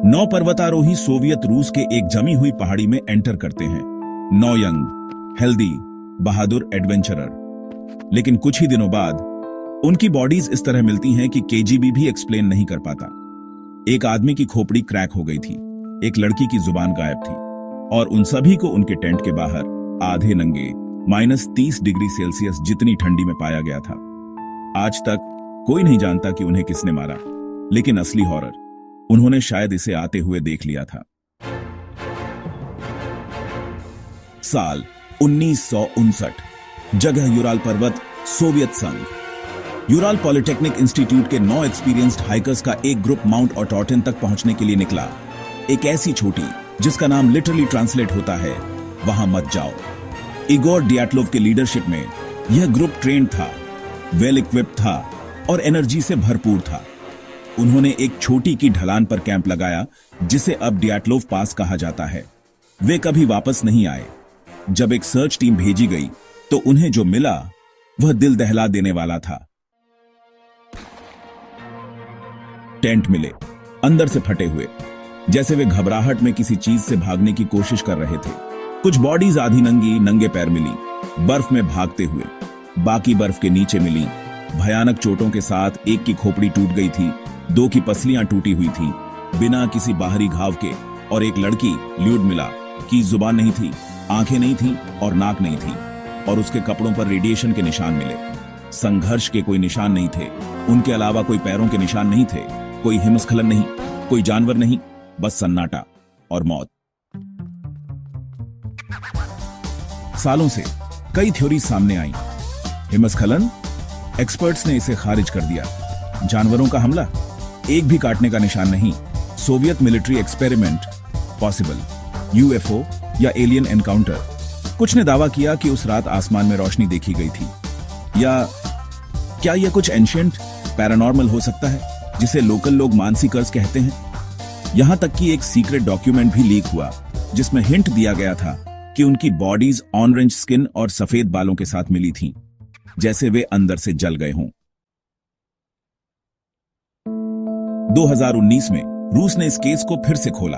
9 पर्वतारोही सोवियत रूस के एक जमी हुई पहाड़ी में एंटर करते हैं। 9 यंग, हेल्दी, बहादुर एडवेंचरर। लेकिन कुछ ही दिनों बाद उनकी बॉडीज इस तरह मिलती हैं कि केजीबी भी एक्सप्लेन नहीं कर पाता। एक आदमी की खोपड़ी क्रैक हो गई थी, एक लड़की की जुबान गायब थी और उन सभी को उनके टेंट के बाहर आधे नंगे -30 डिग्री सेल्सियस जितनी ठंडी में पाया गया था। आज तक कोई नहीं जानता कि उन्हें किसने मारा, लेकिन असली हॉरर उन्होंने शायद इसे आते हुए देख लिया था। साल 1959, जगह यूराल पर्वत, सोवियत संघ। यूराल पॉलिटेक्निक इंस्टीट्यूट के 9 एक्सपीरियंस्ड हाइकर्स का एक ग्रुप माउंट ऑटोटन तक पहुंचने के लिए निकला। एक ऐसी छोटी जिसका नाम लिटरली ट्रांसलेट होता है वहां मत जाओ। इगोर डियाटलोव के लीडरशिप में यह ग्रुप ट्रेंड था, वेल इक्विप्ड था और एनर्जी से भरपूर था। उन्होंने एक छोटी की ढलान पर कैंप लगाया जिसे अब डियाटलोव पास कहा जाता है। वे कभी वापस नहीं आए। जब एक सर्च टीम भेजी गई तो उन्हें जो मिला वह दिल दहला देने वाला था। टेंट मिले, अंदर से फटे हुए, जैसे वे घबराहट में किसी चीज से भागने की कोशिश कर रहे थे। कुछ बॉडीज आधी नंगी, नंगे पैर मिली, बर्फ में भागते हुए। बाकी बर्फ के नीचे मिली, भयानक चोटों के साथ। एक की खोपड़ी टूट गई थी, 2 की पसलियां टूटी हुई थी, बिना किसी बाहरी घाव के। और एक लड़की ल्यूड मिला कि जुबान नहीं थी, आंखें नहीं थी और नाक नहीं थी, और उसके कपड़ों पर रेडिएशन के निशान मिले। संघर्ष के कोई निशान नहीं थे, उनके अलावा कोई पैरों के निशान नहीं थे, कोई हिमस्खलन नहीं, कोई जानवर नहीं, बस सन्नाटा और मौत। सालों से कई थ्योरी सामने आई। हिमस्खलन, एक्सपर्ट्स ने इसे खारिज कर दिया। जानवरों का हमला, एक भी काटने का निशान नहीं। Soviet military experiment, possible. UFO या एलियन एनकाउंटर। कुछ ने दावा किया कि उस रात आसमान में रोशनी देखी गई थी। या क्या यह कुछ एंशिएंट पैरानॉर्मल हो सकता है, जिसे लोकल लोग मानसिकर्स कहते हैं। यहां तक कि एक सीक्रेट डॉक्यूमेंट भी लीक हुआ जिसमें हिंट दिया गया था कि उनकी बॉडीज ऑरेंज स्किन और सफेद बालों के साथ मिली थीं, जैसे वे अंदर से जल गए हों। 2019 में रूस ने इस केस को फिर से खोला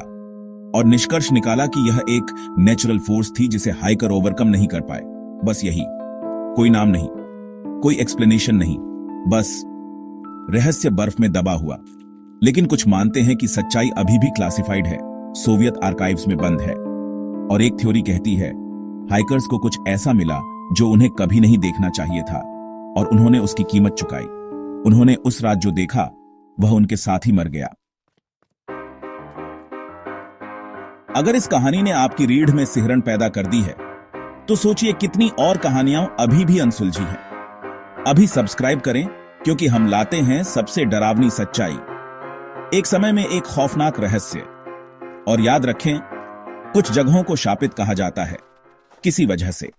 और निष्कर्ष निकाला कि यह एक नेचुरल फोर्स थी जिसे हाइकर ओवरकम नहीं कर पाए। बस यही, कोई नाम नहीं, कोई एक्सप्लेनेशन नहीं, बस रहस्य बर्फ में दबा हुआ। लेकिन कुछ मानते हैं कि सच्चाई अभी भी क्लासिफाइड है, सोवियत आर्काइव्स में बंद है। और एक थ्योरी कहती है हाइकर्स को कुछ ऐसा मिला जो उन्हें कभी नहीं देखना चाहिए था, और उन्होंने उसकी कीमत चुकाई। उन्होंने उस रात जो देखा वह उनके साथ ही मर गया। अगर इस कहानी ने आपकी रीढ़ में सिहरन पैदा कर दी है तो सोचिए कितनी और कहानियां अभी भी अनसुलझी हैं। अभी सब्सक्राइब करें, क्योंकि हम लाते हैं सबसे डरावनी सच्चाई, एक समय में एक खौफनाक रहस्य। और याद रखें, कुछ जगहों को शापित कहा जाता है किसी वजह से।